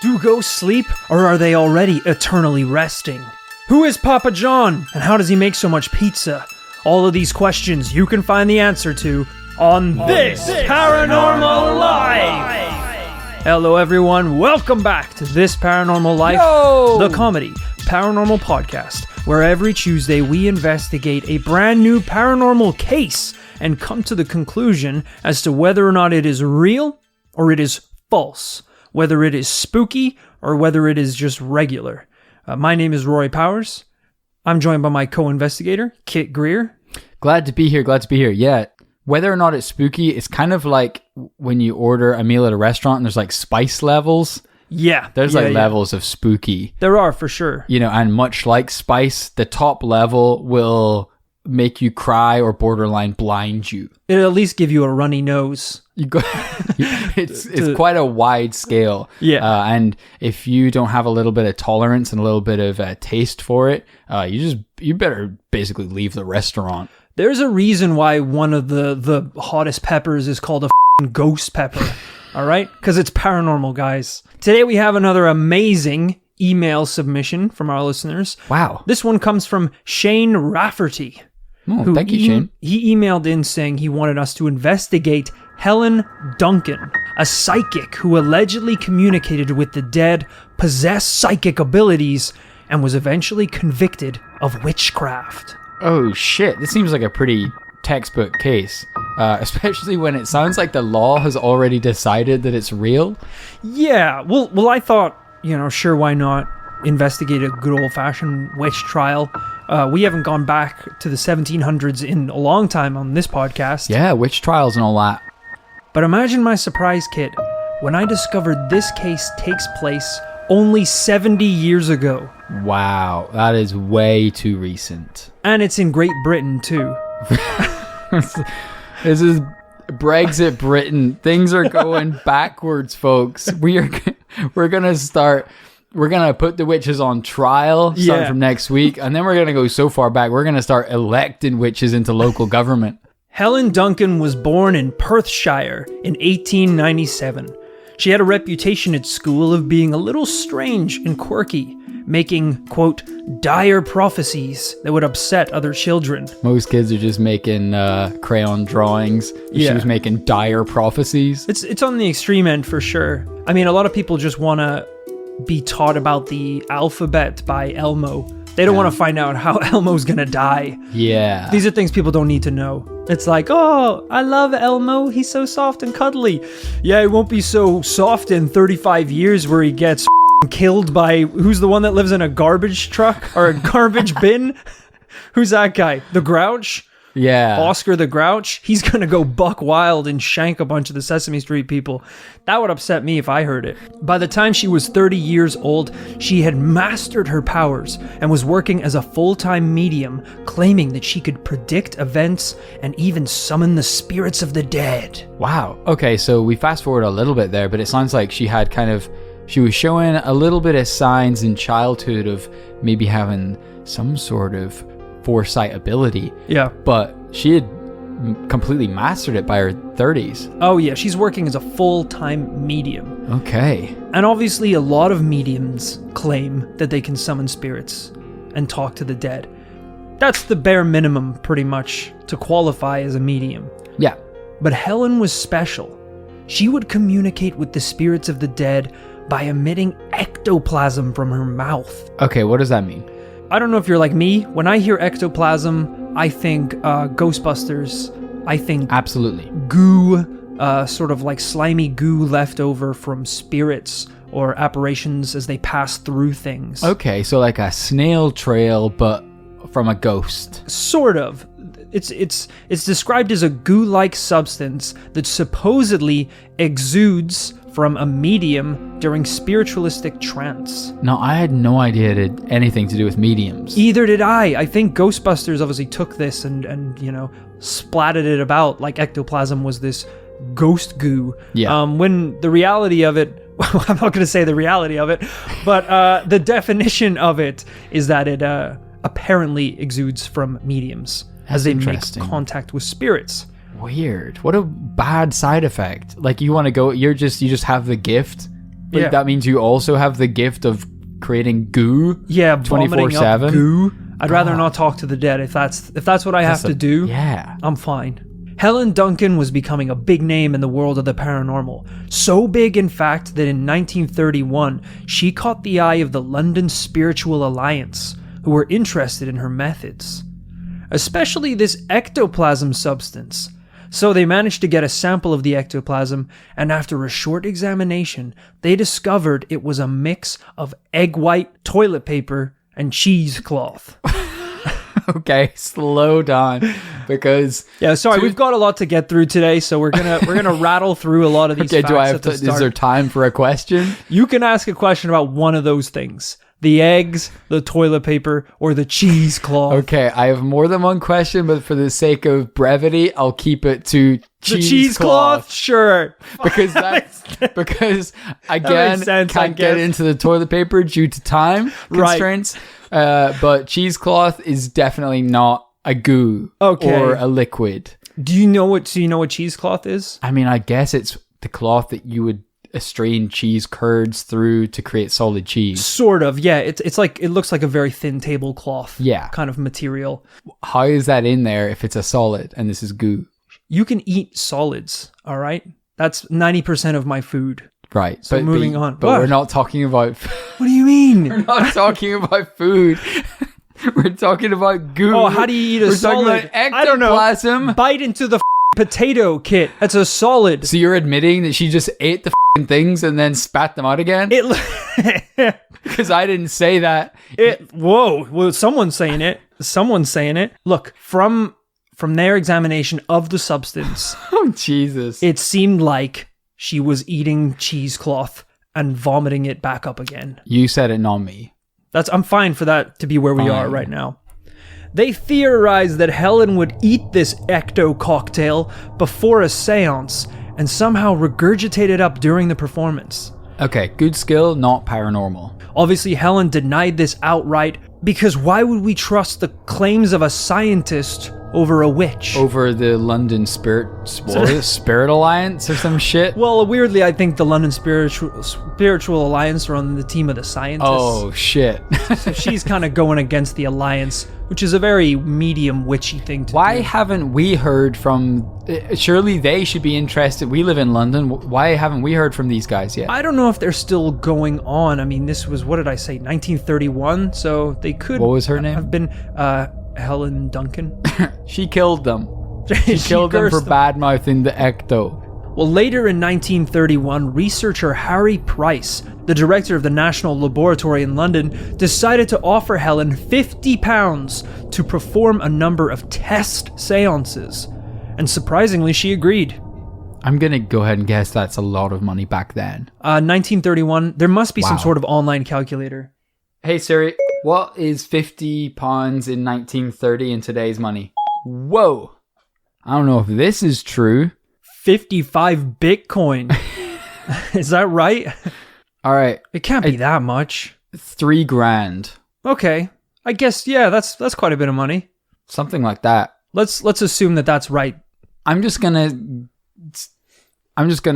Do ghosts sleep, or are they already eternally resting? Who is Papa John, and how does he make so much pizza? All of these questions you can find the answer to on this Paranormal Life! Hello everyone, welcome back to This Paranormal Life, the comedy paranormal podcast, where every Tuesday we investigate a brand new paranormal case and come to the conclusion as to whether or not it is real or it is false. Whether it is spooky or whether it is just regular. My name is Rory Powers. I'm joined by my co-investigator, Kit Greer. Glad to be here. Yeah, whether or not it's spooky, it's kind of like when you order a meal at a restaurant and there's like spice levels. Yeah. There's levels of spooky. There are, for sure. You know, and much like spice, the top level will make you cry or borderline blind you. It'll at least give you a runny nose. It's quite a wide scale. Yeah. And if you don't have a little bit of tolerance and a little bit of taste for it, you better basically leave the restaurant. There's a reason why one of the hottest peppers is called a ghost pepper. All right? Because it's paranormal, guys. Today we have another amazing email submission from our listeners. Wow. This one comes from Shane Rafferty. Oh, thank you, Shane. He emailed in saying he wanted us to investigate Helen Duncan, a psychic who allegedly communicated with the dead, possessed psychic abilities, and was eventually convicted of witchcraft. Oh shit, this seems like a pretty textbook case, especially when it sounds like the law has already decided that it's real. Yeah, well, I thought, sure, why not investigate a good old-fashioned witch trial. We haven't gone back to the 1700s in a long time on this podcast. Yeah, witch trials and all that. But imagine my surprise, Kit, when I discovered this case takes place only 70 years ago. Wow, that is way too recent. And it's in Great Britain, too. This is Brexit Britain. Things are going backwards, folks. We're going to put the witches on trial starting from next week, and then we're going to go so far back, we're going to start electing witches into local government. Helen Duncan was born in Perthshire in 1897. She had a reputation at school of being a little strange and quirky, making, quote, dire prophecies that would upset other children. Most kids are just making crayon drawings. She was making dire prophecies. It's on the extreme end for sure. I mean, a lot of people just want to be taught about the alphabet by Elmo. They don't want to find out how Elmo's gonna die. Yeah. These are things people don't need to know. It's like, oh, I love Elmo. He's so soft and cuddly. Yeah, he won't be so soft in 35 years where he gets killed by, who's the one that lives in a garbage truck or a garbage bin? Who's that guy? The Grouch? Yeah. Oscar the Grouch? He's gonna go buck wild and shank a bunch of the Sesame Street people. That would upset me if I heard it. By the time she was 30 years old, she had mastered her powers and was working as a full-time medium, claiming that she could predict events and even summon the spirits of the dead. Wow. Okay, so we fast forward a little bit there, but it sounds like she was showing a little bit of signs in childhood of maybe having some sort of foresight ability. Yeah. But she had completely mastered it by her 30s. Oh yeah, she's working as a full-time medium. Okay. And obviously a lot of mediums claim that they can summon spirits and talk to the dead. That's the bare minimum, pretty much, to qualify as a medium. Yeah. But Helen was special. She would communicate with the spirits of the dead by emitting ectoplasm from her mouth. Okay, what does that mean? I don't know if you're like me. When I hear ectoplasm, I think Ghostbusters. I think absolutely goo, sort of like slimy goo left over from spirits or apparitions as they pass through things. Okay, so like a snail trail, but from a ghost. Sort of. It's described as a goo-like substance that supposedly exudes from a medium during spiritualistic trance. No, I had no idea it had anything to do with mediums. Either did I. I think Ghostbusters obviously took this and splatted it about like ectoplasm was this ghost goo. Yeah. When the reality of it, well, I'm not going to say the reality of it, but the definition of it is that it apparently exudes from mediums as they make contact with spirits. Weird. What a bad side effect. Like you want to go, you just have the gift But Yeah. that means you also have the gift of creating goo. Yeah, vomiting up 24/7. goo. I'd rather not talk to the dead if that's what I have to do. Yeah. I'm fine. Helen Duncan was becoming a big name in the world of the paranormal. So big, in fact, that in 1931, she caught the eye of the London Spiritual Alliance, who were interested in her methods, especially this ectoplasm substance. So they managed to get a sample of the ectoplasm, and after a short examination, they discovered it was a mix of egg white, toilet paper, and cheesecloth. Okay, slow down, because Yeah, sorry, we've got a lot to get through today, so we're gonna rattle through a lot of these. okay, facts do I have at to? the Is start. there time for a question? You can ask a question about one of those things: the eggs, the toilet paper, or the cheesecloth. Okay, I have more than one question, but for the sake of brevity, I'll keep it to The cheesecloth, sure. because because again makes sense, I can't get guess. into the toilet paper due to time Right. constraints. But cheesecloth is definitely not a goo Okay. or a liquid. Do you know what cheesecloth is? I mean, I guess it's the cloth that you would strain cheese curds through to create solid cheese. Sort of, yeah. It's like, it looks like a very thin tablecloth, Yeah. kind of material. How is that in there if it's a solid and this is goo? You can eat solids, all right? That's 90% of my food. Right. So moving on. But What? we're not talking about What do you mean? we're not talking about food. We're talking about goo. Oh, how do you eat a We're talking solid? about I don't know. ectoplasm. Bite into the potato kit. That's a solid. So you're admitting that she just ate the things and then spat them out again? It. Because I didn't say that. Whoa. Well, someone's saying it. Someone's saying it. Look, from their examination of the substance, Oh, Jesus. it seemed like she was eating cheesecloth and vomiting it back up again. You said it, not me. I'm fine for that to be where we Fine. are right now. They theorized that Helen would eat this ecto cocktail before a seance and somehow regurgitate it up during the performance. Okay, good skill, not paranormal. Obviously, Helen denied this outright because why would we trust the claims of a scientist over a witch? Over the London Spirit Alliance or some shit? Well, weirdly, I think the London Spiritual Alliance are on the team of the scientists. Oh, shit. So she's kind of going against the Alliance, which is a very medium witchy thing to Why do. haven't we heard from... surely they should be interested. We live in London. Why haven't we heard from these guys yet? I don't know if they're still going on. I mean, this was, what did I say, 1931? So they could What was her name? have been Helen Duncan. She killed them. She killed them for cursed them. bad-mouthing the ecto. Well, later in 1931, researcher Harry Price, the director of the National Laboratory in London, decided to offer Helen £50 to perform a number of test seances. And surprisingly, she agreed. I'm going to go ahead and guess that's a lot of money back then. 1931, there must be some Wow. sort of online calculator. Hey Siri, what is £50 in 1930 in today's money? Whoa! I don't know if this is true. 55 Bitcoin. Is that right? All right, It can't be that much. $3,000, Okay. I guess, yeah, that's quite a bit of money. something like that. Let's assume that that's right. I'm just gonna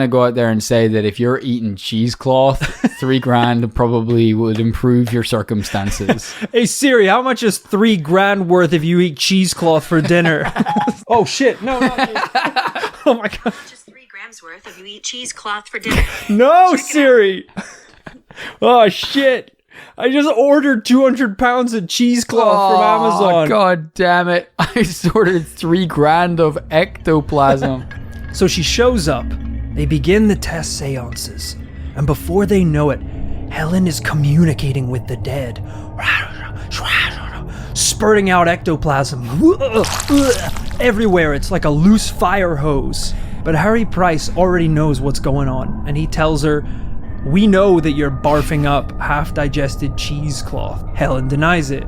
go out there and say that if you're eating cheesecloth, $3,000 probably would improve your circumstances. Hey Siri, how much is $3,000 worth if you eat cheesecloth for dinner? Oh shit! No, not me. Oh my god! Just 3 grams worth if you eat cheesecloth for dinner. No, Siri. Oh shit! I just ordered 200 pounds of cheesecloth from Amazon. God damn it! I just ordered $3,000 of ectoplasm. So she shows up. They begin the test seances, and before they know it, Helen is communicating with the dead, spurting out ectoplasm everywhere. It's like a loose fire hose. But Harry Price already knows what's going on, and he tells her, "We know that you're barfing up half-digested cheesecloth." Helen denies it.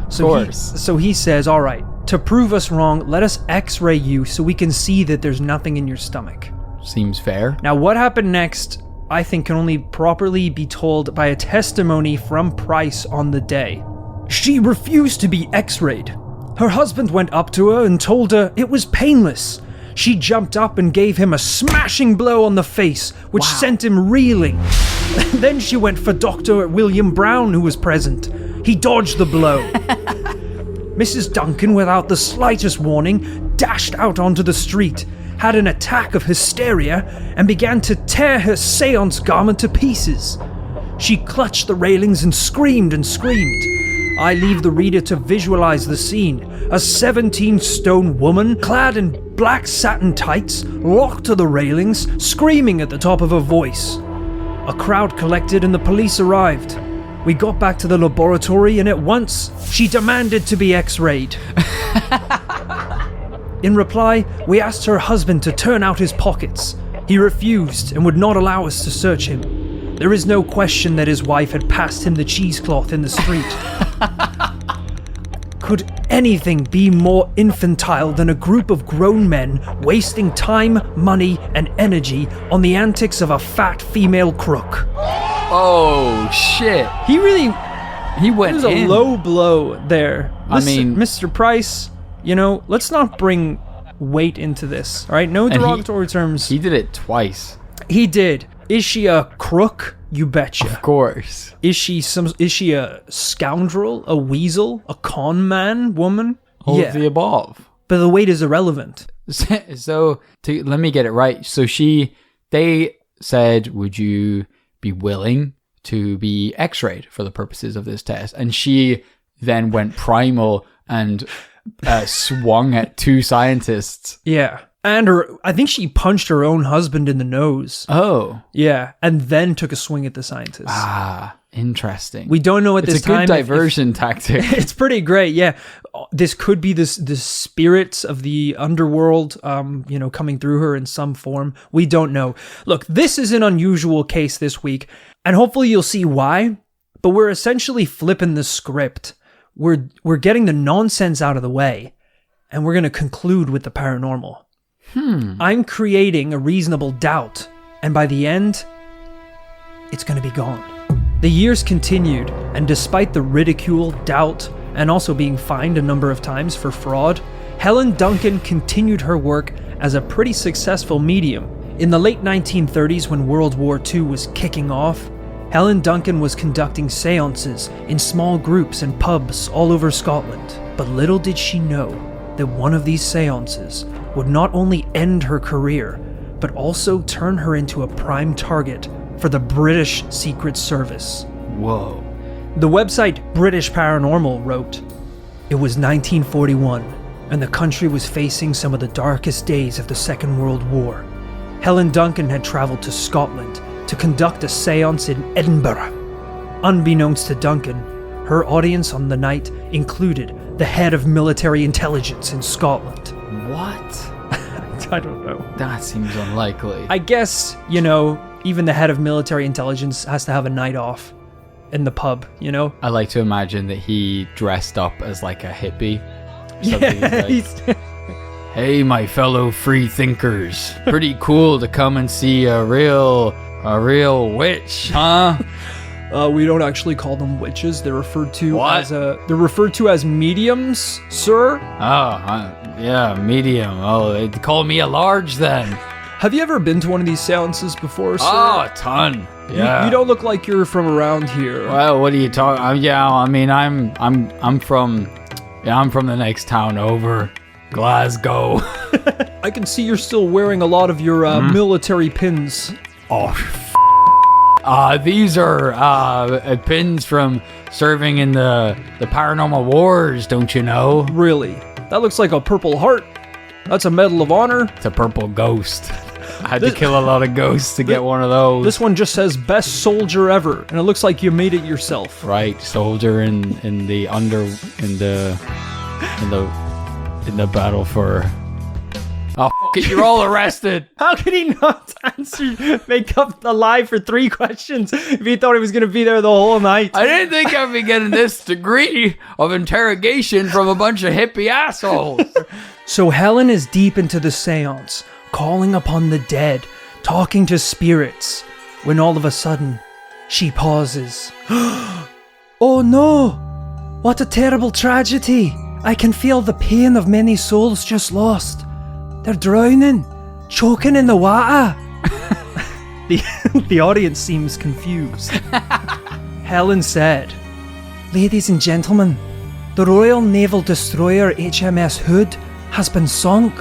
So he says, "All right, to prove us wrong, let us x-ray you so we can see that there's nothing in your stomach." Seems fair. Now, what happened next, I think, can only properly be told by a testimony from Price on the day. She refused to be x-rayed. Her husband went up to her and told her it was painless. She jumped up and gave him a smashing blow on the face, which sent him reeling. Then she went for Dr. William Brown, who was present. He dodged the blow. Mrs. Duncan, without the slightest warning, dashed out onto the street, had an attack of hysteria, and began to tear her seance garment to pieces. She clutched the railings and screamed and screamed. I leave the reader to visualize the scene. A 17-stone woman, clad in black satin tights, locked to the railings, screaming at the top of her voice. A crowd collected and the police arrived. We got back to the laboratory and at once, she demanded to be x-rayed. In reply, we asked her husband to turn out his pockets. He refused and would not allow us to search him. There is no question that his wife had passed him the cheesecloth in the street. Could anything be more infantile than a group of grown men wasting time, money, and energy on the antics of a fat female crook? Oh, shit. He went was a in. low blow there. Listen, I mean, Mr. Price, let's not bring weight into this, all right? No derogatory terms. He did it twice. He did. Is she a crook? You betcha. Of course. Is she a scoundrel, a weasel, a con man, woman? All of the above. But the weight is irrelevant. So, let me get it right. So they said, would you be willing to be x-rayed for the purposes of this test? And she then went primal and swung at two scientists. Yeah. And I think she punched her own husband in the nose. Oh. Yeah. And then took a swing at the scientists. Ah, interesting. We don't know at this time. It's a good diversion tactic. It's pretty great, yeah. This could be the spirits of the underworld, coming through her in some form. We don't know. Look, this is an unusual case this week, and hopefully you'll see why. But we're essentially flipping the script. We're getting the nonsense out of the way, and we're going to conclude with the paranormal. I'm creating a reasonable doubt, and by the end, it's going to be gone. The years continued, and despite the ridicule, doubt, and also being fined a number of times for fraud, Helen Duncan continued her work as a pretty successful medium. In the late 1930s, when World War II was kicking off, Helen Duncan was conducting seances in small groups and pubs all over Scotland. But little did she know that one of these seances would not only end her career, but also turn her into a prime target for the British Secret Service. Whoa. The website British Paranormal wrote, "It was 1941, and the country was facing some of the darkest days of the Second World War. Helen Duncan had travelled to Scotland to conduct a seance in Edinburgh. Unbeknownst to Duncan, her audience on the night included the head of military intelligence in Scotland." What? I don't know. That seems unlikely. I guess, even the head of military intelligence has to have a night off in the pub, I like to imagine that he dressed up as like a hippie. Yeah, Hey, my fellow free thinkers. Pretty cool to come and see a real witch, huh? We don't actually call them witches. They're referred to What? as mediums, sir. Yeah, medium. Oh, they'd call me a large then. Have you ever been to one of these seances before, sir? Oh, a ton. Yeah. You don't look like you're from around here. Well, what are you talking? I'm from the next town over, Glasgow. I can see you're still wearing a lot of your military pins. Oh, these are pins from serving in the Paranormal Wars, don't you know? Really? That looks like a Purple Heart. That's a Medal of Honor. It's a purple ghost. I had to kill a lot of ghosts to get one of those. This one just says "Best Soldier Ever," and it looks like you made it yourself. Right, soldier in the battle for. Oh, fuck it, you're all arrested. How could he not make up the lie for 3 questions if he thought he was going to be there the whole night? I didn't think I'd be getting this degree of interrogation from a bunch of hippie assholes. So Helen is deep into the seance, calling upon the dead, talking to spirits, when all of a sudden, she pauses. Oh no! What a terrible tragedy! I can feel the pain of many souls just lost. They're drowning, choking in the water. The audience seems confused. Helen said, "Ladies and gentlemen, the Royal Naval Destroyer HMS Hood has been sunk.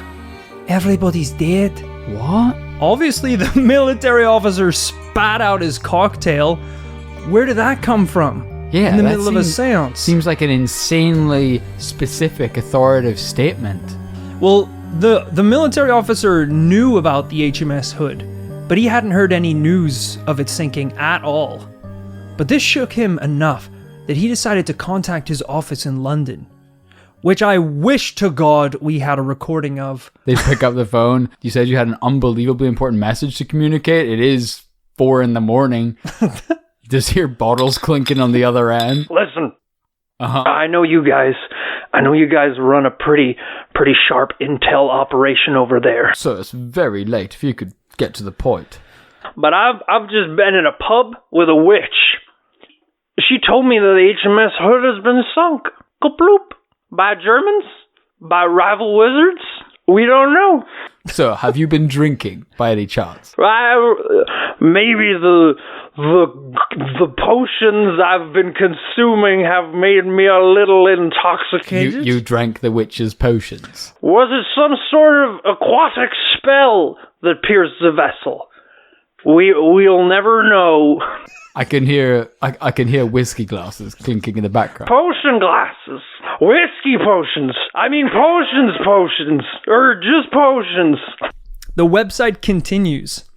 Everybody's dead." What? Obviously, the military officer spat out his cocktail. Where did that come from? Yeah, in the that middle of a seance. Seems like an insanely specific, authoritative statement. Well, the military officer knew about the HMS Hood, but he hadn't heard any news of it sinking at all. But this shook him enough that he decided to contact his office in London, which I wish to God we had a recording of. They pick up the phone. You said you had an unbelievably important message to communicate. It is 4 a.m. Just hear bottles clinking on the other end. Listen, Uh-huh. I know you guys run a pretty sharp intel operation over there. So it's very late. If you could get to the point. But I've just been in a pub with a witch. She told me that the HMS Hood has been sunk. Kaploop. By Germans? By rival wizards? We don't know. So, have you been drinking by any chance? Maybe the potions I've been consuming have made me a little intoxicated. You drank the witch's potions. Was it some sort of aquatic spell that pierced the vessel? We'll never know. I can hear whiskey glasses clinking in the background. Potion glasses. Whiskey potions. I mean potions. Or just potions. The website continues.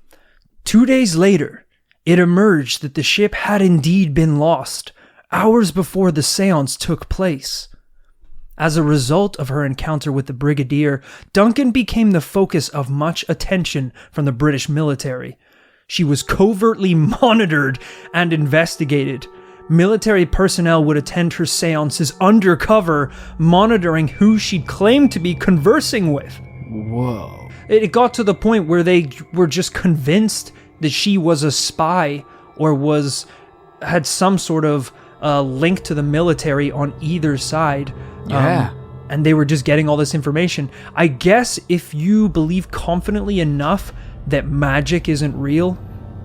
2 days later, it emerged that the ship had indeed been lost, hours before the seance took place. As a result of her encounter with the Brigadier, Duncan became the focus of much attention from the British military. She was covertly monitored and investigated. Military personnel would attend her seances undercover, monitoring who she'd claimed to be conversing with. Whoa. It got to the point where they were just convinced that she was a spy or had some sort of link to the military on either side. Yeah. And they were just getting all this information. I guess if you believe confidently enough that magic isn't real,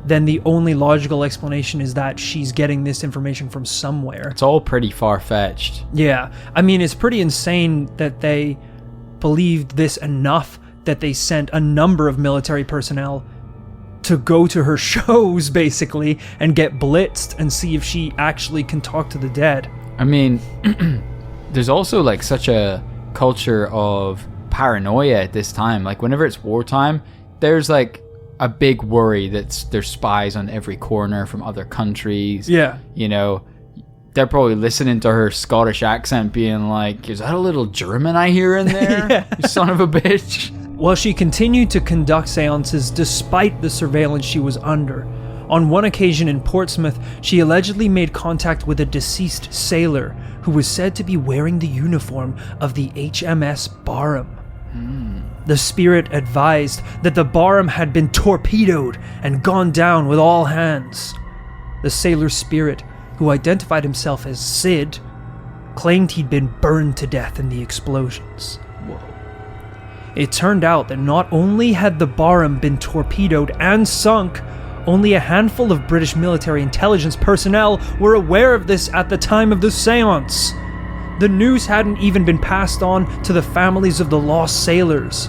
then the only logical explanation is that she's getting this information from somewhere. It's all pretty far-fetched. Yeah. I mean, it's pretty insane that they believed this enough that they sent a number of military personnel to go to her shows, basically, and get blitzed and see if she actually can talk to the dead. I mean, there's also like such a culture of paranoia at this time. Like whenever it's wartime, there's like a big worry that there's spies on every corner from other countries. Yeah. You know, they're probably listening to her Scottish accent being like, is that a little German I hear in there? Yeah. You son of a bitch. Well, she continued to conduct seances despite the surveillance she was under. On one occasion in Portsmouth, she allegedly made contact with a deceased sailor who was said to be wearing the uniform of the HMS Barham. The spirit advised that the Barham had been torpedoed and gone down with all hands. The sailor spirit, who identified himself as Sid, claimed he'd been burned to death in the explosions. Whoa. It turned out that not only had the Barham been torpedoed and sunk, only a handful of British military intelligence personnel were aware of this at the time of the seance. The news hadn't even been passed on to the families of the lost sailors.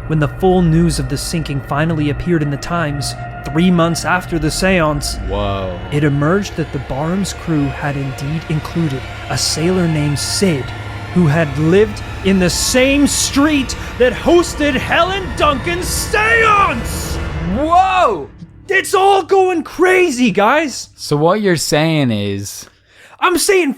When the full news of the sinking finally appeared in the Times, 3 months after the seance, Whoa. it emerged that the Barham's crew had indeed included a sailor named Sid, who had lived in the same street that hosted Helen Duncan's seance! Whoa! It's all going crazy, guys! So what you're saying is... I'm saying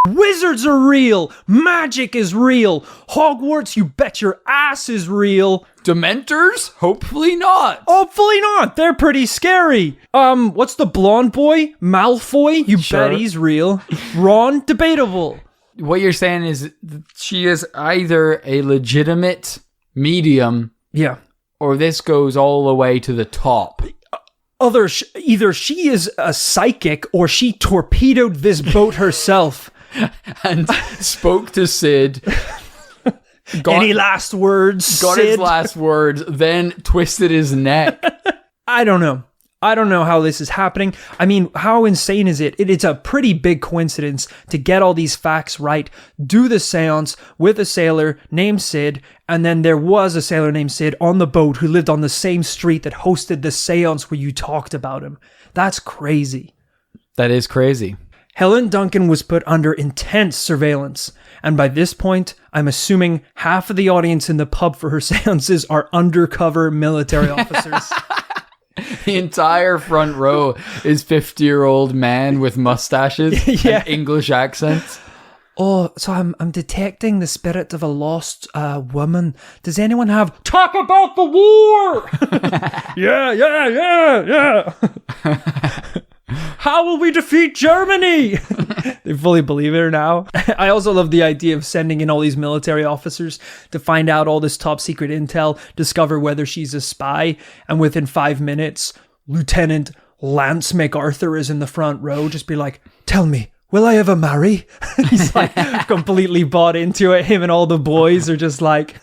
wizards are real, magic is real, Hogwarts, you bet your ass is real. Dementors? Hopefully not. Hopefully not, they're pretty scary. What's the blonde boy? Malfoy? You Sure. bet he's real. Ron? Debatable. What you're saying is she is either a legitimate medium Yeah. or this goes all the way to the top. Either she is a psychic or she torpedoed this boat herself. And spoke to Sid. Any last words, Got Sid? his last words, then twisted his neck. I don't know. I don't know how this is happening. I mean, how insane is it? It's a pretty big coincidence to get all these facts right, do the seance with a sailor named Sid, and then there was a sailor named Sid on the boat who lived on the same street that hosted the seance where you talked about him. That's crazy. That is crazy. Helen Duncan was put under intense surveillance, and by this point, I'm assuming half of the audience in the pub for her seances are undercover military officers. The entire front row is 50-year-old men with mustaches and English accents. Oh, so I'm detecting the spirit of a lost woman. Does anyone have talk about the war? Yeah. How will we defeat Germany? They fully believe it now. I also love the idea of sending in all these military officers to find out all this top secret intel, discover whether she's a spy, and within 5 minutes, Lieutenant Lance MacArthur is in the front row, just be like, tell me, will I ever marry? He's like completely bought into it. Him and all the boys are just like,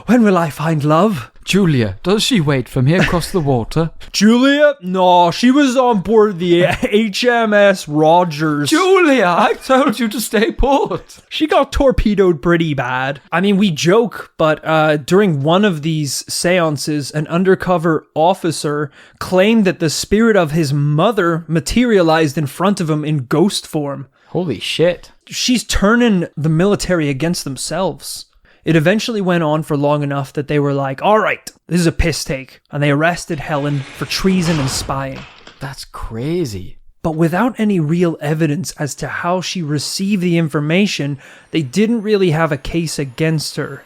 when will I find love? Julia, does she wait for me across the water? Julia? No, she was on board the HMS Rogers. Julia, I told you to stay put. She got torpedoed pretty bad. I mean, we joke, but during one of these seances, an undercover officer claimed that the spirit of his mother materialized in front of him in ghost form. Holy shit. She's turning the military against themselves. It eventually went on for long enough that they were like, all right, this is a piss take. And they arrested Helen for treason and spying. That's crazy. But without any real evidence as to how she received the information, they didn't really have a case against her.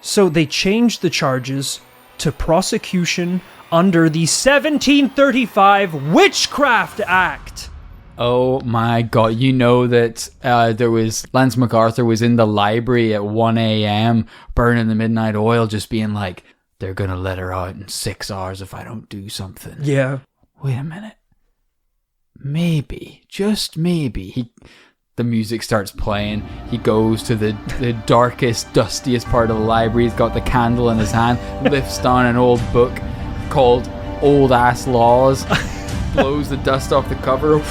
So they changed the charges to prosecution under the 1735 Witchcraft Act. Oh my god, you know that there was Lance MacArthur was in the library at 1 a.m. burning the midnight oil, just being like, they're gonna let her out in 6 hours if I don't do something. Yeah. Wait a minute. Maybe, just maybe. The music starts playing. He goes to the darkest, dustiest part of the library. He's got the candle in his hand, lifts down an old book called Old Ass Laws, blows the dust off the cover.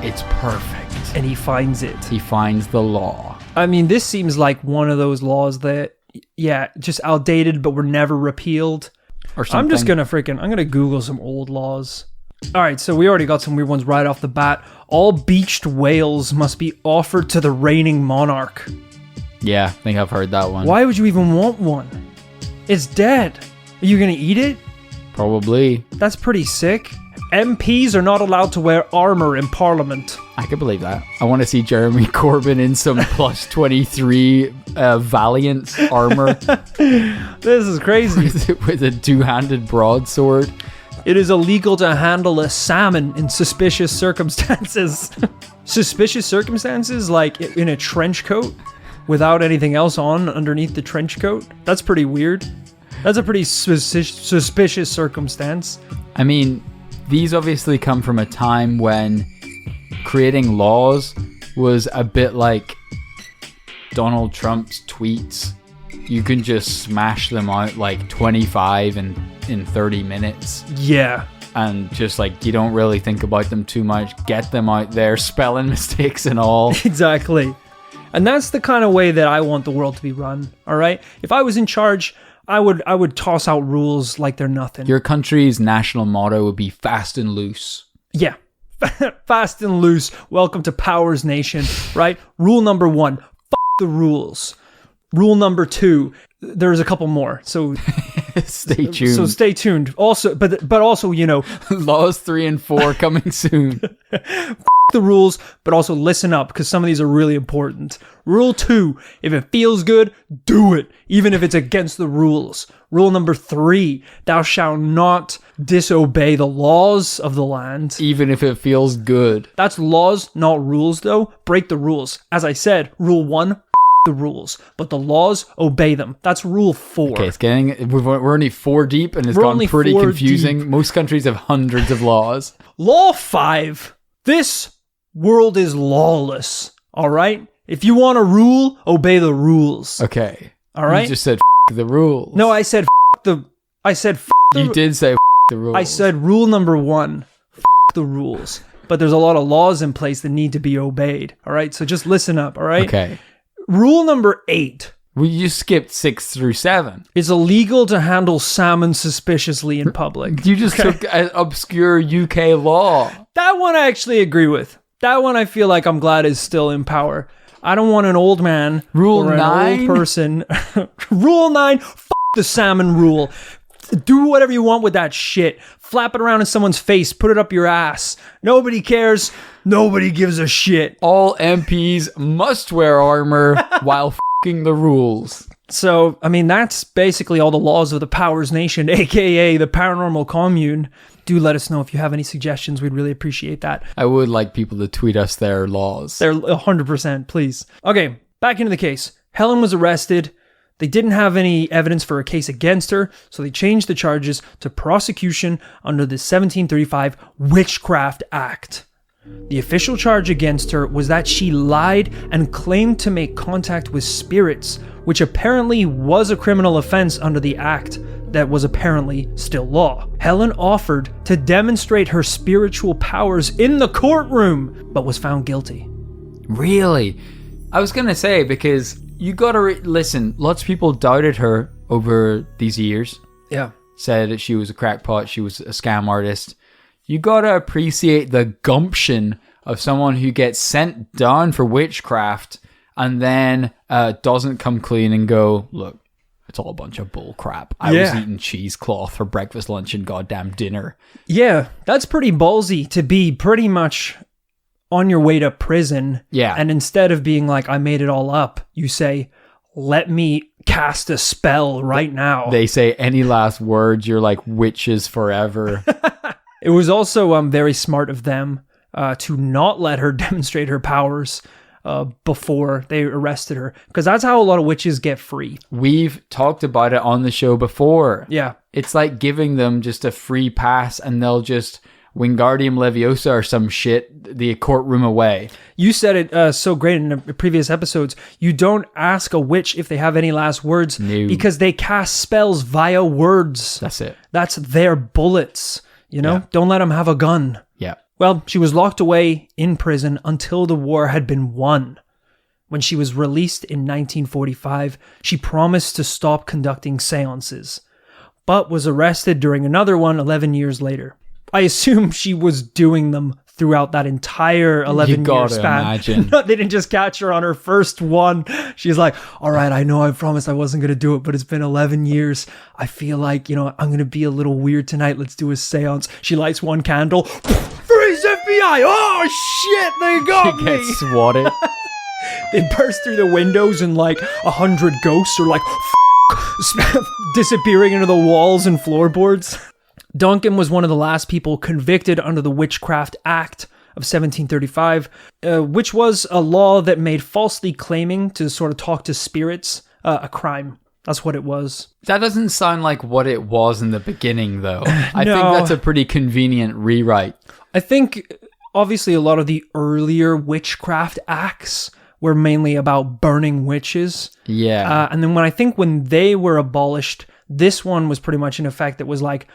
It's perfect. And he finds it. He finds the law. I mean, this seems like one of those laws that, yeah, just outdated, but were never repealed. Or something. I'm just going to Google some old laws. All right, so we already got some weird ones right off the bat. All beached whales must be offered to the reigning monarch. Yeah, I think I've heard that one. Why would you even want one? It's dead. Are you going to eat it? Probably. That's pretty sick. MPs are not allowed to wear armor in Parliament. I can believe that. I want to see Jeremy Corbyn in some plus 23 Valiant armor. This is crazy. with a two-handed broadsword. It is illegal to handle a salmon in suspicious circumstances. Suspicious circumstances, like in a trench coat without anything else on underneath the trench coat? That's pretty weird. That's a pretty suspicious circumstance. I mean, these obviously come from a time when creating laws was a bit like Donald Trump's tweets. You can just smash them out like 25 in 30 minutes. Yeah. And just like, you don't really think about them too much. Get them out there, spelling mistakes and all. Exactly. And that's the kind of way that I want the world to be run, all right? If I was in charge, I would toss out rules like they're nothing. Your country's national motto would be fast and loose. Yeah. Fast and loose. Welcome to Powers Nation, right? Rule number 1, the rules. Rule number 2, there's a couple more. So stay tuned. So stay tuned. Also, but also, you know, laws 3 and 4 coming soon. The rules, but also listen up because some of these are really important. Rule 2, if it feels good, do it, even if it's against the rules. Rule number 3, thou shalt not disobey the laws of the land. Even if it feels good. That's laws, not rules though. Break the rules. As I said, rule 1, the rules, but the laws, obey them. That's rule 4. Okay, we're only 4 deep and it's gotten pretty confusing. Deep. Most countries have hundreds of laws. Law 5, this world is lawless, all right? If you want to rule, obey the rules. Okay. All right? You just said the rules. No, I said the... You did say the rules. I said rule number 1, the rules. But there's a lot of laws in place that need to be obeyed. All right, so just listen up. All right. Okay. Rule number 8. Well, you skipped 6 through 7. It's illegal to handle salmon suspiciously in public. You just took an obscure UK law. That one I actually agree with. That one I feel like I'm glad is still in power. I don't want an old man Rule or an 9? old person. Rule 9, the salmon rule. Do whatever you want with that shit. Flap it around in someone's face. Put it up your ass. Nobody cares. Nobody gives a shit. All MPs must wear armor while f***ing the rules. So, I mean, that's basically all the laws of the Powers Nation, aka the Paranormal Commune. Do let us know if you have any suggestions. We'd really appreciate that. I would like people to tweet us their laws. They're 100%, please. Okay, back into the case. Helen was arrested. They didn't have any evidence for a case against her, so they changed the charges to prosecution under the 1735 Witchcraft Act. The official charge against her was that she lied and claimed to make contact with spirits, which apparently was a criminal offense under the act that was apparently still law. Helen offered to demonstrate her spiritual powers in the courtroom, but was found guilty. Really? I was going to say, because you got to listen, lots of people doubted her over these years. Yeah. Said that she was a crackpot, she was a scam artist. You got to appreciate the gumption of someone who gets sent down for witchcraft and then doesn't come clean and go, look, it's all a bunch of bull crap. I was eating cheesecloth for breakfast, lunch, and goddamn dinner. Yeah, that's pretty ballsy to be pretty much on your way to prison. Yeah. And instead of being like, I made it all up, you say, let me cast a spell right now. They say any last words, you're like witches forever. It was also very smart of them to not let her demonstrate her powers before they arrested her, because that's how a lot of witches get free. We've talked about it on the show before. Yeah. It's like giving them just a free pass and they'll just Wingardium Leviosa or some shit the courtroom away. You said it so great in the previous episodes. You don't ask a witch if they have any last words because they cast spells via words. That's it. That's their bullets. You know, Don't let them have a gun. Yeah. Well, she was locked away in prison until the war had been won. When she was released in 1945, she promised to stop conducting seances, but was arrested during another one 11 years later. I assume she was doing them throughout that entire 11-year span. Imagine. They didn't just catch her on her first one. She's like, all right, I know I promised I wasn't going to do it, but it's been 11 years. I feel like, I'm going to be a little weird tonight. Let's do a seance. She lights one candle. Freeze FBI! Oh, shit, they got me! Gets swatted. They burst through the windows and 100 ghosts are disappearing into the walls and floorboards. Duncan was one of the last people convicted under the Witchcraft Act of 1735, which was a law that made falsely claiming to sort of talk to spirits a crime. That's what it was. That doesn't sound like what it was in the beginning, though. I No. think that's a pretty convenient rewrite. I think, obviously, a lot of the earlier witchcraft acts were mainly about burning witches. Yeah. And then when they were abolished, this one was pretty much in effect that was like,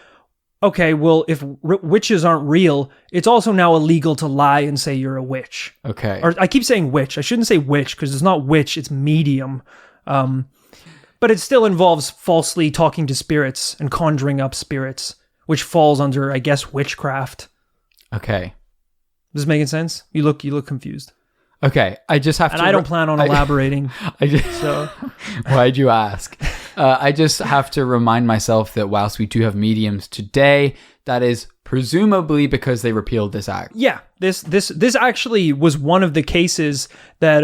okay, well, if witches aren't real, it's also now illegal to lie and say you're a witch. Okay. Or I keep saying witch. I shouldn't say witch because it's not witch, it's medium. But it still involves falsely talking to spirits and conjuring up spirits, which falls under, I guess, witchcraft. Okay. Is this making sense? You look confused. Okay. I just have And to... I don't plan on elaborating. So why'd you ask? I just have to remind myself that whilst we do have mediums today, that is presumably because they repealed this act. Yeah, this actually was one of the cases that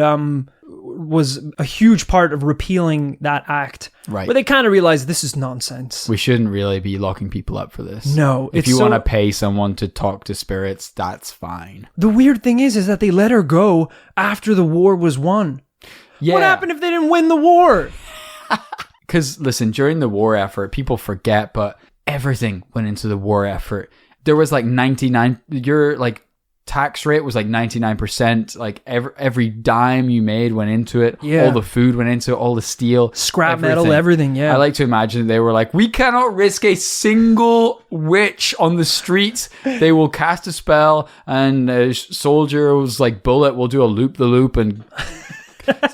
was a huge part of repealing that act. Right. Where they kind of realized this is nonsense. We shouldn't really be locking people up for this. No. If you want to pay someone to talk to spirits, that's fine. The weird thing is that they let her go after the war was won. Yeah. What happened if they didn't win the war? Because, listen, during the war effort, people forget, but everything went into the war effort. There was 99, you're tax rate was like 99%. Like every dime you made went into it. Yeah. All the food went into it, all the steel. Scrap metal, everything, yeah. I like to imagine they were like, we cannot risk a single witch on the streets. They will cast a spell and a soldier's like bullet will do a loop-the-loop and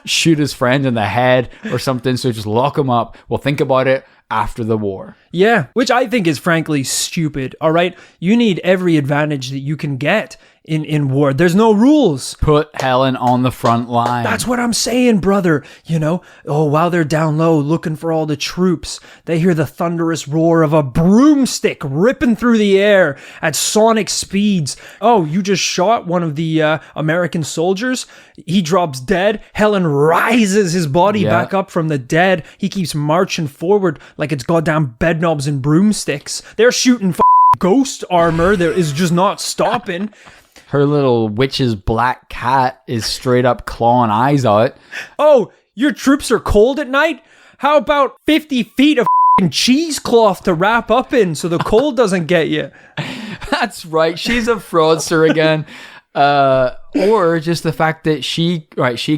shoot his friend in the head or something. So just lock him up. We'll think about it after the war. Yeah, which I think is frankly stupid, all right? You need every advantage that you can get in war. There's no rules. Put Helen on the front line. That's what I'm saying, brother. You know, while they're down low looking for all the troops, they hear the thunderous roar of a broomstick ripping through the air at sonic speeds. Oh, you just shot one of the American soldiers. He drops dead. Helen rises his body back up from the dead. He keeps marching forward like it's goddamn bedknobs and broomsticks. They're shooting ghost armor. There is just not stopping. Her little witch's black cat is straight up clawing eyes out. Oh, your troops are cold at night? How about 50 feet of cheesecloth to wrap up in so the cold doesn't get you? That's right. She's a fraudster again. Or just the fact that she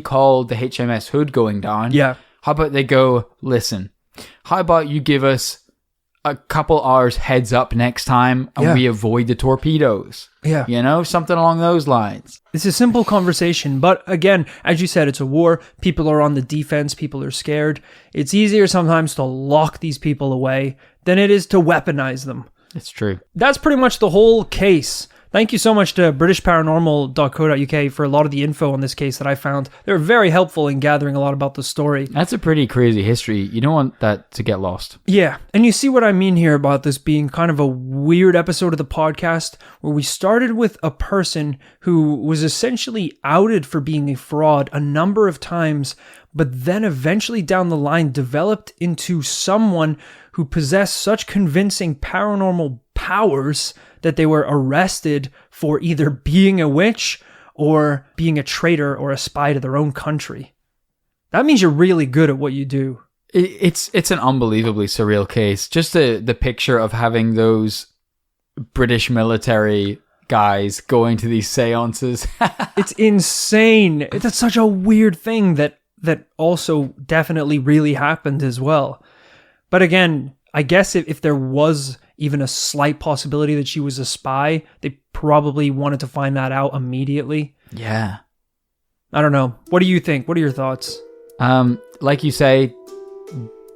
called the HMS Hood going down. Yeah. How about they go, listen, how about you give us a couple hours heads up next time and we avoid the torpedoes? Yeah. You know, something along those lines. It's a simple conversation, but again, as you said, it's a war. People are on the defense. People are scared. It's easier sometimes to lock these people away than it is to weaponize them. It's true. That's pretty much the whole case. Thank you so much to BritishParanormal.co.uk for a lot of the info on this case that I found. They were very helpful in gathering a lot about the story. That's a pretty crazy history. You don't want that to get lost. Yeah, and you see what I mean here about this being kind of a weird episode of the podcast where we started with a person who was essentially outed for being a fraud a number of times, but then eventually down the line developed into someone who possessed such convincing paranormal powers that they were arrested for either being a witch or being a traitor or a spy to their own country. That means you're really good at what you do. It's an unbelievably surreal case. Just the picture of having those British military guys going to these seances. It's insane. It's such a weird thing that also definitely really happened as well. But again, I guess if there was even a slight possibility that she was a spy, they probably wanted to find that out immediately. Yeah. I don't know. What do you think? What are your thoughts? Like you say,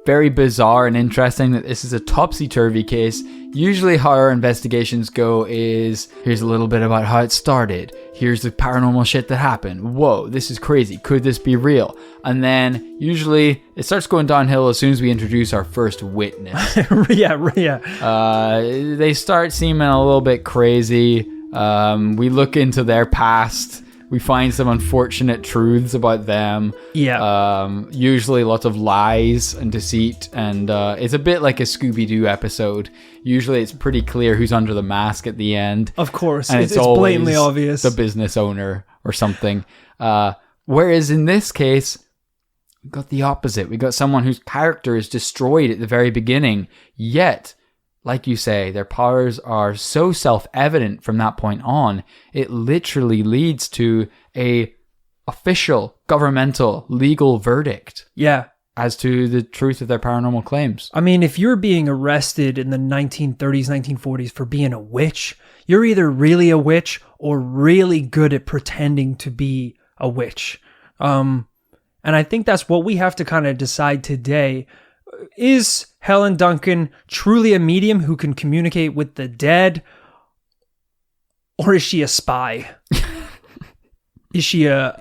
very bizarre and interesting that this is a topsy-turvy case. Usually how our investigations go is, here's a little bit about how it started. Here's the paranormal shit that happened. Whoa, this is crazy. Could this be real? And then usually it starts going downhill as soon as we introduce our first witness. Yeah. They start seeming a little bit crazy. We look into their past. We find some unfortunate truths about them. Yeah. Usually lots of lies and deceit. And it's a bit like a Scooby-Doo episode. Usually it's pretty clear who's under the mask at the end. Of course. And it's blatantly obvious. The business owner or something. Whereas in this case, we got the opposite. We got someone whose character is destroyed at the very beginning. Yet, like you say, their powers are so self-evident from that point on, it literally leads to a official, governmental, legal verdict. Yeah. As to the truth of their paranormal claims. I mean, if you're being arrested in the 1930s, 1940s for being a witch, you're either really a witch or really good at pretending to be a witch. And I think that's what we have to kind of decide today. Is Helen Duncan truly a medium who can communicate with the dead? Or is she a spy? Is she a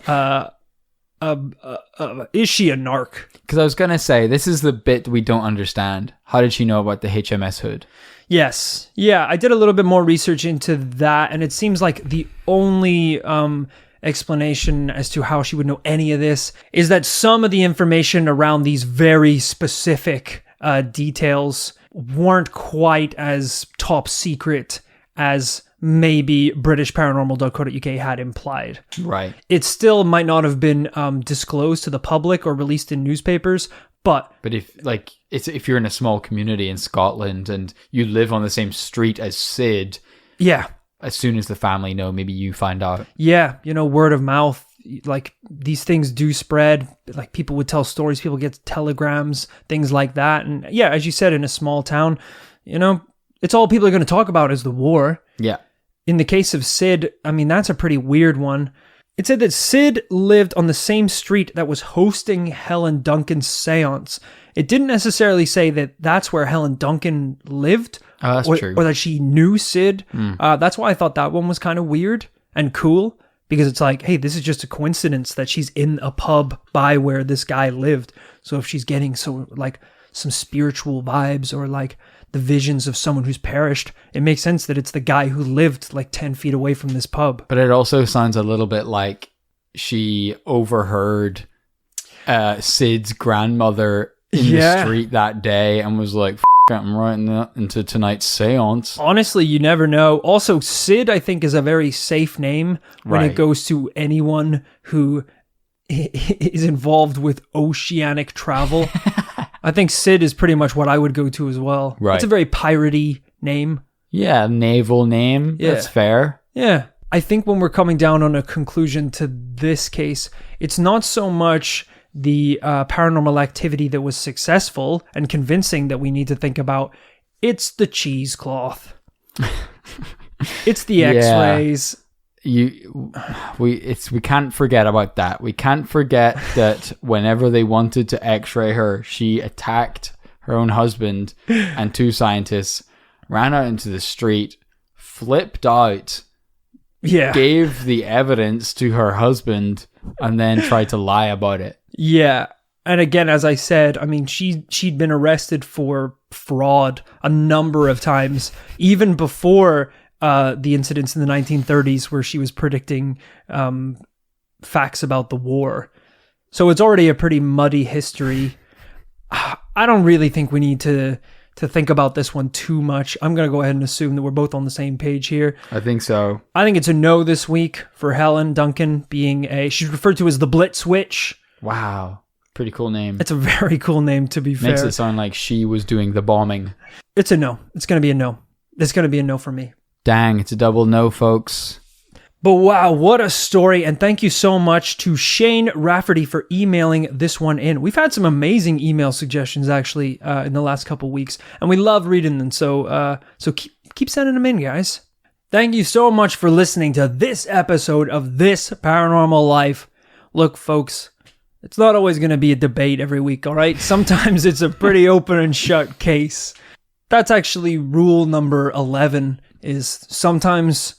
narc? Because I was going to say, this is the bit we don't understand. How did she know about the HMS Hood? Yes. Yeah, I did a little bit more research into that, and it seems like the only explanation as to how she would know any of this is that some of the information around these very specific details weren't quite as top secret as maybe BritishParanormal.co.uk had implied. Right. It still might not have been disclosed to the public or released in newspapers, but if you're in a small community in Scotland and you live on the same street as Sid, yeah, as soon as the family know, maybe you find out. Yeah, word of mouth, like these things do spread. Like people would tell stories, people get telegrams, things like that. And yeah, as you said, in a small town, it's all people are going to talk about is the war. Yeah. In the case of Sid, I mean, that's a pretty weird one. It said that Sid lived on the same street that was hosting Helen Duncan's seance. It didn't necessarily say that that's where Helen Duncan lived. Oh, that's true. Or that she knew Sid. That's why I thought that one was kind of weird and cool, because it's like, hey, this is just a coincidence that she's in a pub by where this guy lived. So if she's getting some spiritual vibes or like the visions of someone who's perished, it makes sense that it's the guy who lived like 10 feet away from this pub. But it also sounds a little bit like she overheard Sid's grandmother in the street that day and was like, I'm writing that into tonight's seance. Honestly, you never know. Also, Sid, I think, is a very safe name when it goes to anyone who is involved with oceanic travel. I think Sid is pretty much what I would go to as well. Right. It's a very piratey name. Yeah, naval name. Yeah. That's fair. Yeah. I think when we're coming down on a conclusion to this case, it's not so much the paranormal activity that was successful and convincing that we need to think about. It's the cheesecloth. It's the X-rays. We can't forget about that. We can't forget that whenever they wanted to X-ray her, she attacked her own husband and two scientists, ran out into the street, flipped out, gave the evidence to her husband, and then tried to lie about it. Yeah. And again, as I said, I mean, she'd been arrested for fraud a number of times, even before the incidents in the 1930s where she was predicting facts about the war. So it's already a pretty muddy history. I don't really think we need to think about this one too much. I'm going to go ahead and assume that we're both on the same page here. I think so. I think it's a no this week for Helen Duncan being she's referred to as the Blitz Witch. Wow. Pretty cool name. It's a very cool name, to be fair. Makes it sound like she was doing the bombing. It's a no. It's going to be a no. It's going to be a no for me. Dang, it's a double no, folks. But wow, what a story. And thank you so much to Shane Rafferty for emailing this one in. We've had some amazing email suggestions, actually, in the last couple weeks. And we love reading them. So keep sending them in, guys. Thank you so much for listening to this episode of This Paranormal Life. Look, folks, it's not always going to be a debate every week, all right? Sometimes it's a pretty open and shut case. That's actually rule number 11, is sometimes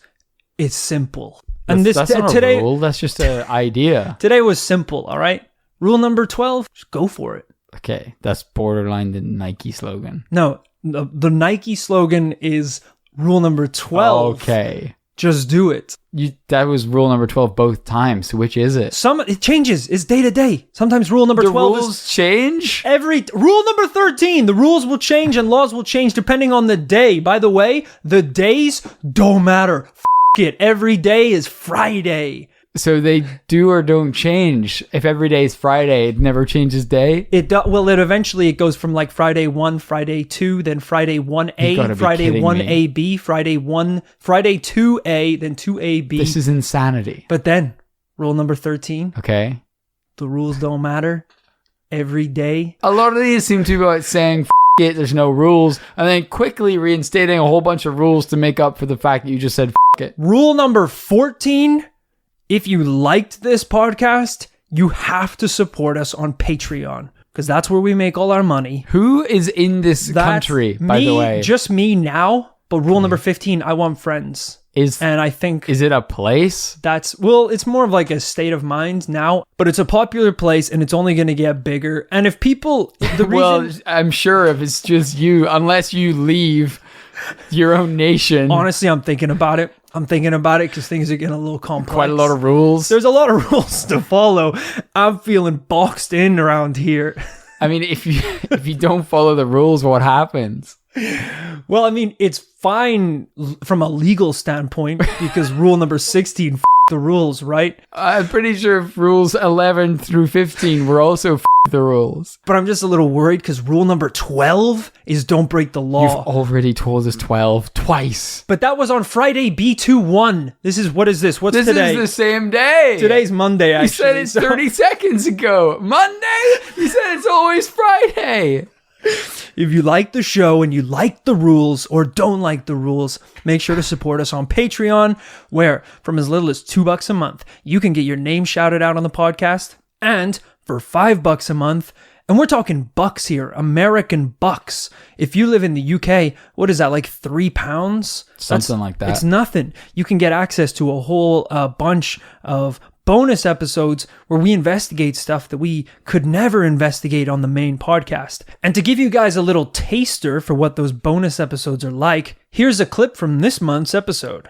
it's simple. And that's not today, a rule, that's just an idea. Today was simple, all right? Rule number 12, just go for it. Okay, that's borderline the Nike slogan. No, the Nike slogan is rule number 12. Okay. Just do it. That was rule number 12 both times. So which is it? It changes. It's day to day. Sometimes rule number 12 rules change? Rule number 13. The rules will change and laws will change depending on the day. By the way, the days don't matter. It. Every day is Friday. So they do or don't change. If every day is Friday, it never changes day? Well, eventually it goes from like Friday 1, Friday 2, then Friday 1A, Friday 1AB, Friday 2A, then 2AB. This is insanity. But then, rule number 13. Okay. The rules don't matter. Every day. A lot of these seem to be about saying, it, there's no rules, and then quickly reinstating a whole bunch of rules to make up for the fact that you just said, it. Rule number 14. If you liked this podcast, you have to support us on Patreon, because that's where we make all our money. Who is in this country, by the way? Just me now, but rule number 15, I want friends. And I think... Is it a place? It's more of like a state of mind now, but it's a popular place and it's only going to get bigger. And if people... Well, I'm sure if it's just you, unless you leave your own nation. Honestly, I'm thinking about it. Because things are getting a little complex. Quite a lot of rules. There's a lot of rules to follow. I'm feeling boxed in around here. I mean, if you don't follow the rules, what happens? Well, I mean, it's fine from a legal standpoint because rule number 16, the rules, right? I'm pretty sure rules 11 through 15 were also the rules. But I'm just a little worried because rule number 12 is don't break the law. You've already told us 12 twice. But that was on Friday, B21. What is this? What's This today? is the same day. Today's Monday, actually. You said it's 30 seconds ago. Monday? You said it's always Friday. If you like the show and you like the rules or don't like the rules, make sure to support us on Patreon, where from as little as $2 a month, you can get your name shouted out on the podcast. And for $5 a month, and we're talking bucks here, American bucks. If you live in the UK, what is that, like £3? Something like that. It's nothing. You can get access to a whole bunch of bonus episodes where we investigate stuff that we could never investigate on the main podcast. And to give you guys a little taster for what those bonus episodes are like, here's a clip from this month's episode.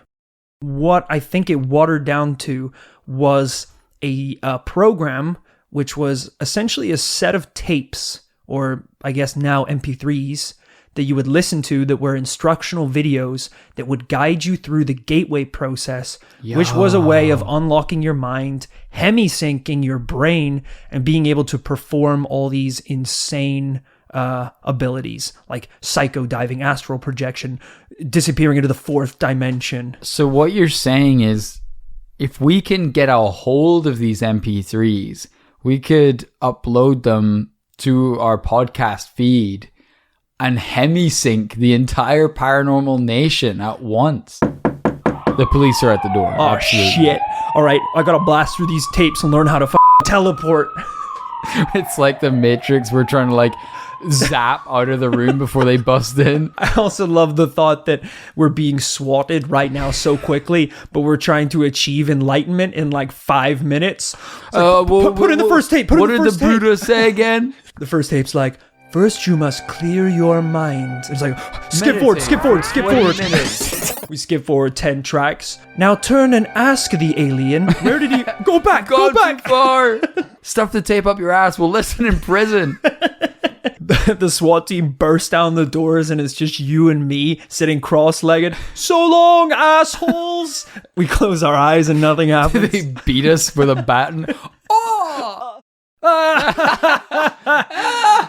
What I think it watered down to was a program which was essentially a set of tapes, or I guess now MP3s, that you would listen to that were instructional videos that would guide you through the gateway process, which was a way of unlocking your mind, hemi-syncing your brain, and being able to perform all these insane abilities like psycho diving, astral projection, disappearing into the fourth dimension. So what you're saying is, if we can get a hold of these MP3s, we could upload them to our podcast feed and hemi-sync the entire Paranormal Nation at once. The police are at the door. Oh, absolutely. shit. All right, I gotta blast through these tapes and learn how to teleport. It's like the Matrix. We're trying to like zap out of the room before they bust in. I also love the thought that we're being swatted right now so quickly, but we're trying to achieve enlightenment in like 5 minutes. Put in the first tape. What did the Buddha say again? The first tape's like, first you must clear your mind. It's like, skip Meditate. forward. We skip forward 10 tracks. Now turn and ask the alien, where did he go back? Go back. Too far. Stuff the tape up your ass. We'll listen in prison. The SWAT team bursts down the doors and it's just you and me sitting cross-legged. So long, assholes! We close our eyes and nothing happens. They beat us with a baton. Oh!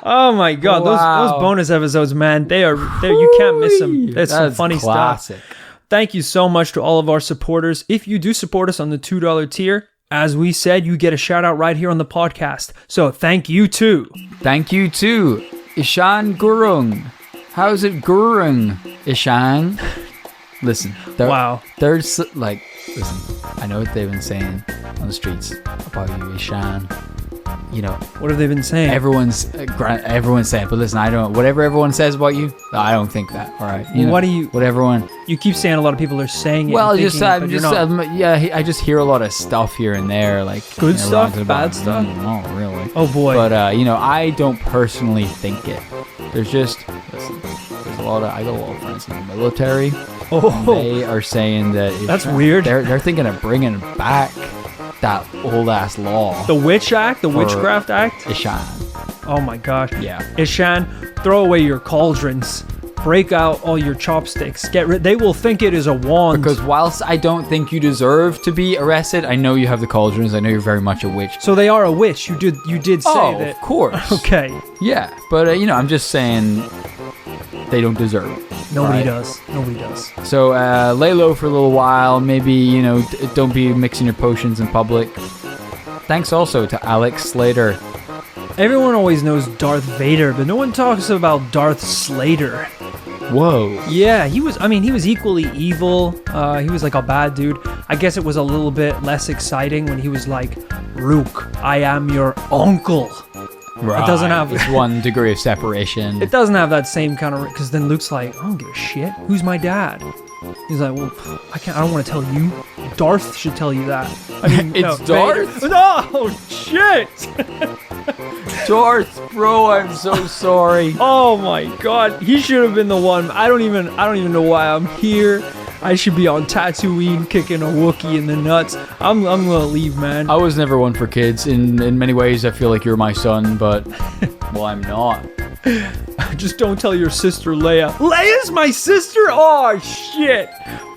Oh my god, Wow. those bonus episodes, man, they're you can't miss them. That's some funny classic stuff. Thank you so much to all of our supporters. If you do support us on the $2 tier, as we said, you get a shout out right here on the podcast. So thank you too. Thank you too, Ishan Gurung. How's it Gurung, Ishan? Listen, there's like, listen, I know what they've been saying on the streets about you, Ishan. You know, What have they been saying? everyone's saying, but listen, I don't. Whatever everyone says about you, I don't think that. All right, you know, What do you? What everyone. You keep saying a lot of people are saying it. Well, and just thinking it, but you're not. yeah, I just hear a lot of stuff here and there, like Good stuff, talking bad stuff? Not really. Oh boy. But I don't personally think it. There's just listen, there's I got a lot of friends in the military. Oh. They are saying that That's weird. They're thinking of bringing back that old ass law. The Witch Act, the Witchcraft Act. Ishan. Oh my gosh. Yeah. Ishan, throw away your cauldrons. Break out all your chopsticks. They will think it is a wand. Because whilst I don't think you deserve to be arrested, I know you have the cauldrons. I know you're very much a witch. So they are a witch. You did say that. Of course. Okay. Yeah, but I'm just saying they don't deserve it. Nobody right? does. Nobody does. So lay low for a little while. Maybe don't be mixing your potions in public. Thanks also to Alex Slater. Everyone always knows Darth Vader, but no one talks about Darth Slater. Whoa. Yeah, he was equally evil. He was like a bad dude. I guess it was a little bit less exciting when he was like, Luke, I am your uncle. Right. It doesn't have It's 1 degree of separation. It doesn't have that same kind of, because then Luke's like, I don't give a shit. Who's my dad? He's like, well, I don't want to tell you. Darth should tell you that. I mean, It's no, Darth? Vader. No, shit. Darth, bro, I'm so sorry. Oh my god, he should have been the one. I don't even know why I'm here. I should be on Tatooine kicking a Wookiee in the nuts. I'm gonna leave, man. I was never one for kids. In many ways, I feel like you're my son, but well, I'm not. Just don't tell your sister Leia. Leia's my sister? Oh, shit.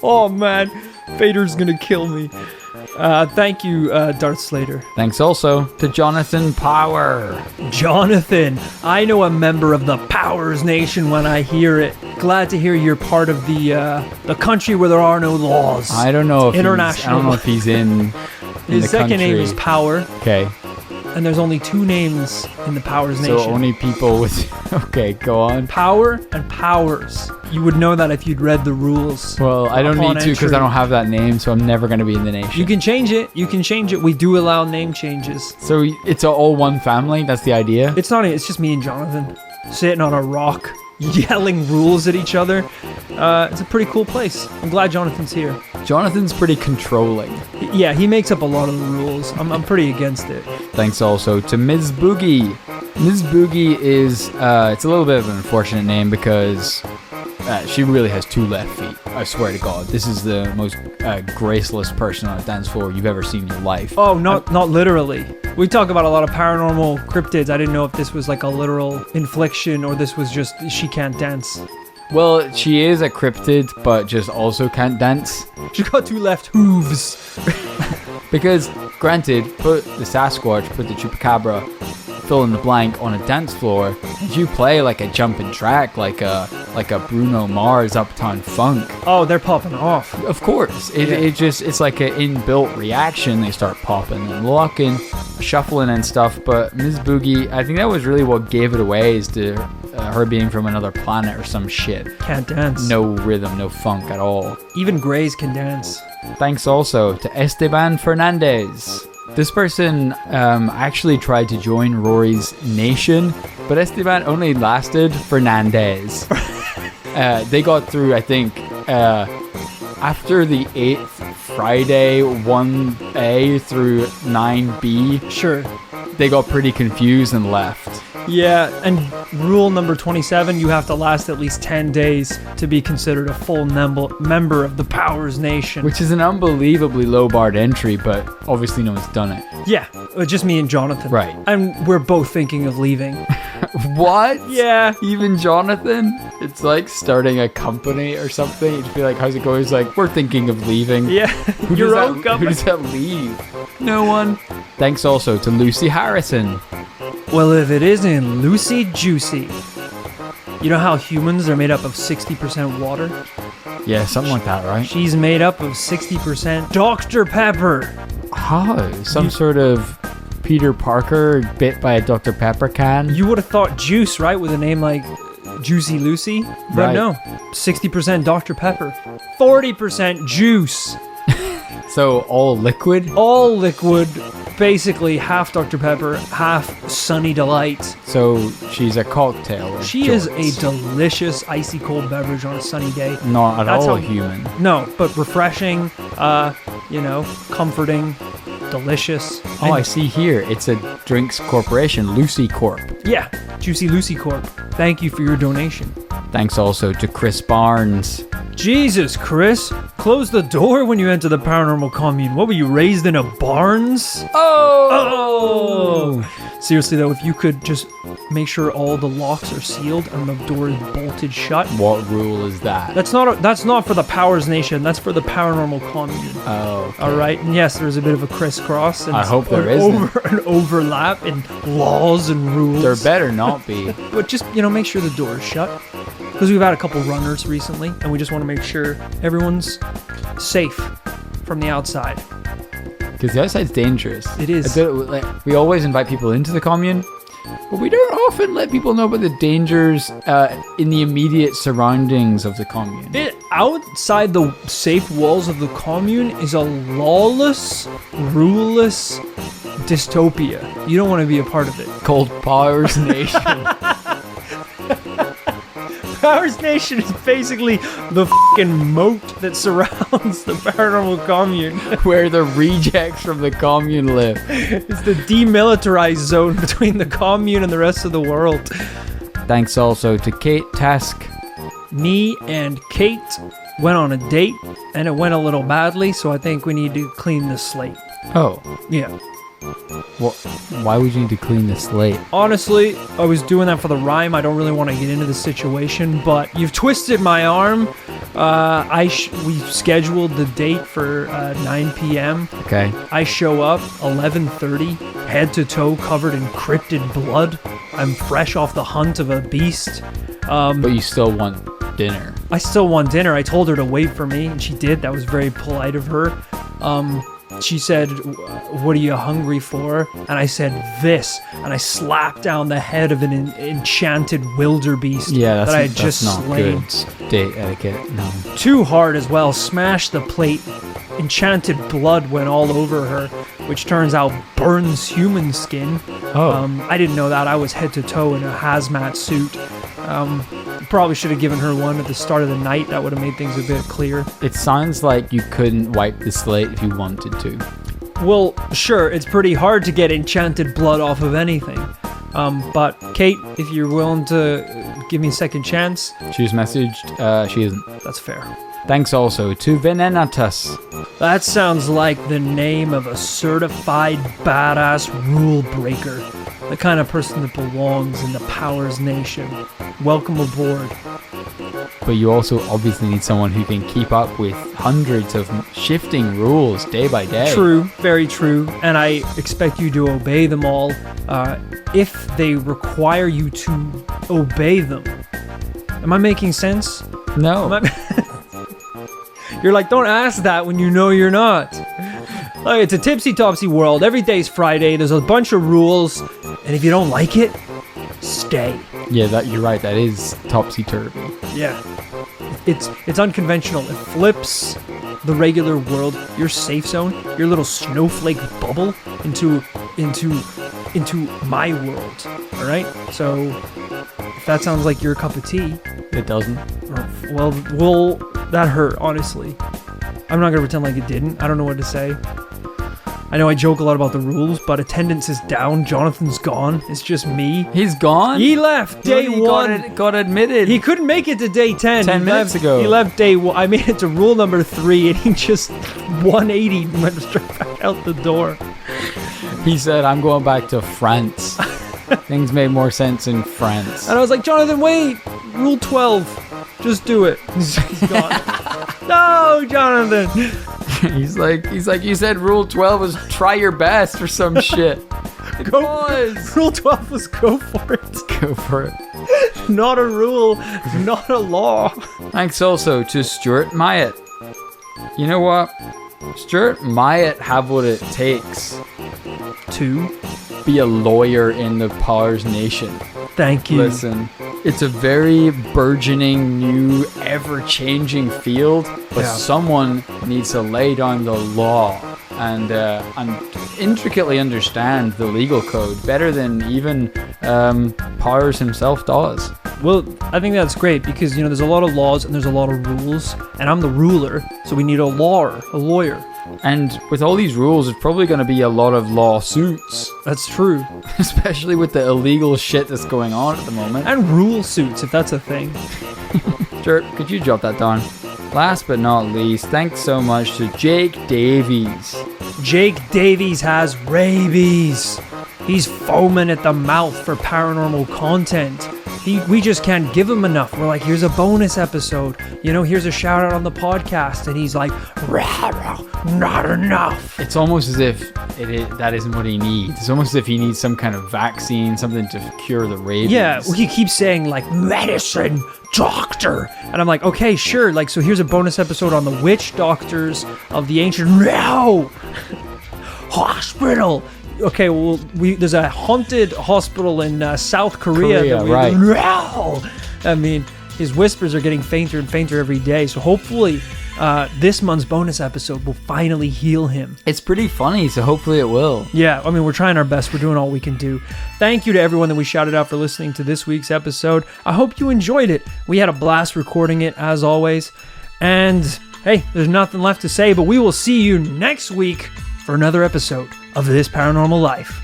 Oh, man. Vader's gonna kill me. Thank you, Darth Slater. Thanks also to Jonathan Power. Jonathan, I know a member of the Powers Nation when I hear it. Glad to hear you're part of the country where there are no laws. I don't know if International. I don't know if he's in His the second name country. is Power, Okay. and there's only 2 names in the Powers Nation. So only people with... Okay, go on. Power and Powers. You would know that if you'd read the rules. Well, I don't Upon need to because I entry. don't have that name, so I'm never going to be in the nation. You can change it. You can change it. We do allow name changes. So it's all one family? That's the idea? It's not. It's just me and Jonathan sitting on a rock, yelling rules at each other. It's a pretty cool place. I'm glad Jonathan's here. Jonathan's pretty controlling. Yeah, he makes up a lot of the rules. I'm pretty against it. Thanks also to Ms. Boogie. Ms. Boogie is, it's a little bit of an unfortunate name because she really has 2 left feet. I swear to God. This is the most graceless person on a dance floor you've ever seen in your life. Oh, not literally. We talk about a lot of paranormal cryptids. I didn't know if this was like a literal infliction or this was just she can't dance. Well, she is a cryptid, but just also can't dance. She got 2 left hooves. Because, granted, put the Sasquatch, put the Chupacabra, fill in the blank on a dance floor, and you play like a jumping track, like a Bruno Mars Uptown Funk. Oh, they're popping off. Of course, it's like an inbuilt reaction. They start popping and locking, shuffling and stuff. But Ms. Boogie, I think that was really what gave it away, is to her being from another planet or some shit. Can't dance. No rhythm, no funk at all. Even Greys can dance. Thanks also to Esteban Fernandez. This person actually tried to join Rory's nation, but Esteban only lasted Fernandez. They got through, I think, after the 8th Friday 1A through 9B. Sure. They got pretty confused and left. Yeah, and rule number 27, you have to last at least 10 days to be considered a full member of the Powers Nation. Which is an unbelievably low-barred entry, but obviously no one's done it. Yeah, just me and Jonathan. Right. And we're both thinking of leaving. What? Yeah. Even Jonathan? It's like starting a company or something. You'd be like, how's it going? He's like, we're thinking of leaving. Yeah, your own Who company. does that leave? No one. Thanks also to Lucy Harrison. Well, if it isn't Lucy Juicy. You know how humans are made up of 60% water? Yeah, something like that, right? She's made up of 60% Dr. Pepper. How? Some sort of Peter Parker bit by a Dr. Pepper can? You would have thought Juice, right? With a name like Juicy Lucy. But Right. no, 60% Dr. Pepper. 40% juice. So all liquid? All liquid. Basically half Dr. Pepper, half Sunny Delight. So she's a cocktail. of She is joints. a delicious icy cold beverage on a sunny day. Not at That's all how- human. No, but refreshing, comforting, delicious. Oh, I see here. It's a drinks corporation, Lucy Corp. Yeah, Juicy Lucy Corp. Thank you for your donation. Thanks also to Chris Barnes. Jesus, Chris. Close the door when you enter the paranormal commune. What were you, raised in a Barnes? Oh! Seriously though, if you could just make sure all the locks are sealed and the door is bolted shut. What rule is that? That's not for the Powers Nation. That's for the paranormal commune. Oh, okay. All right. And yes, there's a bit of a crisscross and I hope there an overlap in laws and rules. There better not be. But just make sure the door is shut, because we've had a couple runners recently, and we just want to make sure everyone's safe from the outside. Because the outside's dangerous. It is. We always invite people into the commune, but we don't often let people know about the dangers in the immediate surroundings of the commune. Outside the safe walls of the commune is a lawless, ruleless dystopia. You don't want to be a part of it. Called Powers Nation. Powers Nation is basically the fucking moat that surrounds the paranormal commune. Where the rejects from the commune live. It's the demilitarized zone between the commune and the rest of the world. Thanks also to Kate Task. Me and Kate went on a date, and it went a little badly, so I think we need to clean the slate. Oh, Yeah. What? Why would you need to clean the slate? Honestly, I was doing that for the rhyme. I don't really want to get into the situation, but you've twisted my arm. We scheduled the date for 9 p.m. Okay. I show up 11:30, head to toe covered in cryptid blood. I'm fresh off the hunt of a beast. But you still want dinner. I still want dinner. I told her to wait for me, and she did. That was very polite of her. She said, "What are you hungry for?" And I said, "This." And I slapped down the head of an enchanted wildebeest that I had just not slain. Good date etiquette. No. Too hard as well. Smashed the plate. Enchanted blood went all over her, which turns out burns human skin. I didn't know that. I was head to toe in a hazmat suit. Probably should have given her one at the start of the night. That would have made things a bit clearer. It sounds like you couldn't wipe the slate if you wanted to. Well, sure, it's pretty hard to get enchanted blood off of anything. But Kate, if you're willing to give me a second chance, She's messaged. She isn't. that's fair. Thanks also to Venenatus. That sounds like the name of a certified badass rule breaker. The kind of person that belongs in the Powers Nation. Welcome aboard. But you also obviously need someone who can keep up with hundreds of shifting rules day by day. True, very true. And I expect you to obey them all if they require you to obey them. Am I making sense? No. You're like, don't ask that when you know you're not. Like, it's a tipsy-topsy world. Every day's Friday. There's a bunch of rules. And if you don't like it, stay. Yeah, you're right. That is topsy-turvy. Yeah. It's unconventional. It flips the regular world, your safe zone, your little snowflake bubble into my world. All right? So if that sounds like your cup of tea, It doesn't. well, that hurt, honestly. I'm not going to pretend like it didn't. I don't know what to say. I know I joke a lot about the rules, but attendance is down. Jonathan's gone. It's just me. He's gone? He left day one. Got admitted. He couldn't make it to day 10. 10 minutes ago. He left day 1. I made it to rule number 3, and he just 180 and went straight back out the door. He said, I'm going back to France. Things made more sense in France. And I was like, Jonathan, wait. Rule 12. Just do it. He's gone. No, Jonathan. He's like, you said rule 12 was try your best or some shit. It was. Rule 12 was go for it. Go for it. Not a rule, not a law. Thanks also to Stuart Myatt. You know what? Stuart Myatt have what it takes to be a lawyer in the Powers Nation. Thank you. Listen, it's a very burgeoning, new, ever-changing field, but someone needs to lay down the law and intricately understand the legal code better than even Powers himself does. Well, I think that's great because, there's a lot of laws and there's a lot of rules, and I'm the ruler, so we need a lawyer. And with all these rules, it's probably going to be a lot of lawsuits. That's true. Especially with the illegal shit that's going on at the moment. And rule suits, if that's a thing. Sure, could you drop that down? Last but not least, thanks so much to Jake Davies. Jake Davies has rabies. He's foaming at the mouth for paranormal content. We just can't give him enough. We're like, here's a bonus episode. Here's a shout out on the podcast. And he's like, not enough. It's almost as if that isn't what he needs. It's almost as if he needs some kind of vaccine, something to cure the rabies. Yeah, well, he keeps saying, medicine, doctor. And I'm like, okay, sure. So here's a bonus episode on the witch doctors of the ancient hospital. Okay, well, there's a haunted hospital in South Korea. Right. I mean, his whispers are getting fainter and fainter every day. So hopefully this month's bonus episode will finally heal him. It's pretty funny, so hopefully it will. Yeah, I mean, we're trying our best. We're doing all we can do. Thank you to everyone that we shouted out for listening to this week's episode. I hope you enjoyed it. We had a blast recording it, as always. And, hey, there's nothing left to say, but we will see you next week for another episode of This Paranormal Life.